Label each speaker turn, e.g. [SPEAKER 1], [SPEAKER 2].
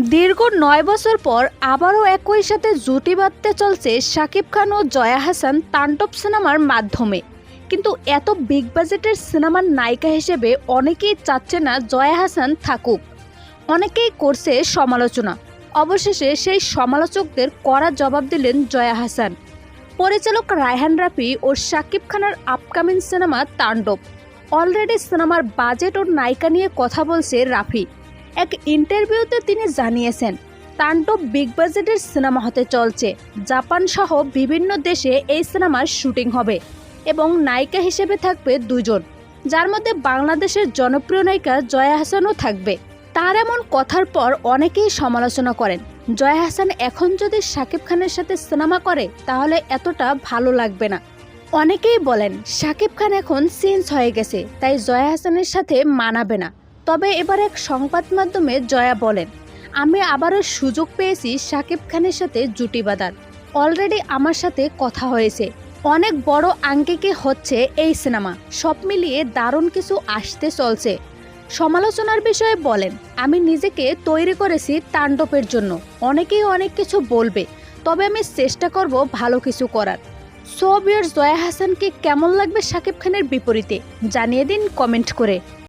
[SPEAKER 1] দীর্ঘ ৯ বছর পর আবারও একই সাথে জুটি বাঁধতে চলছে শাকিব খান ও জয়া হাসান তাণ্ডব সিনেমার মাধ্যমে। কিন্তু এত বিগ বাজেটের সিনেমার নায়িকা হিসেবে অনেকেই চাচ্ছে না জয়া হাসান থাকুক, অনেকেই করছে সমালোচনা। অবশেষে সেই সমালোচকদের কড়া জবাব দিলেন জয়া হাসান। পরিচালক রায়হান রাফি ও শাকিব খানের আপকামিং সিনেমা তাণ্ডব। অলরেডি সিনেমার বাজেট ও নায়িকা নিয়ে কথা বলছে রাফি। এক ইন্টারভিউতে তিনি জানিয়েছেন, তাণ্ডব বিগ বাজেটের সিনেমা হতে চলছে। জাপান সহ বিভিন্ন দেশে এই সিনেমার শুটিং হবে এবং নায়িকা হিসেবে থাকবে দুজন, যার মধ্যে বাংলাদেশের জনপ্রিয় নায়িকা জয়া হাসানও থাকবে। তার এমন কথার পর অনেকেই সমালোচনা করেন, জয়া হাসান এখন যদি শাকিব খানের সাথে সিনেমা করে তাহলে এতটা ভালো লাগবে না। অনেকেই বলেন শাকিব খান এখন চেঞ্জ হয়ে গেছে, তাই জয়া হাসানের সাথে মানাবে না। তবে এবার এক সংবাদ মাধ্যমে জয়া বলেন, আমি আবারও সুযোগ পেয়েছি শাকিব খানের সাথে জুটি বাঁধার। অলরেডি আমার সাথে কথা হয়েছে, অনেক বড় আঙ্গিকে হচ্ছে এই সিনেমা। সব মিলিয়ে দারুণ কিছু আসতে চলছে। সমালোচনার বিষয়ে বলেন, আমি নিজেকে তৈরি করেছি তাণ্ডবের জন্য। অনেকেই অনেক কিছু বলবে, তবে আমি চেষ্টা করব ভালো কিছু করার। সো ভিউয়ার্স, জয়া হাসানকে কেমন লাগবে শাকিব খানের বিপরীতে জানিয়ে দিন কমেন্ট করে।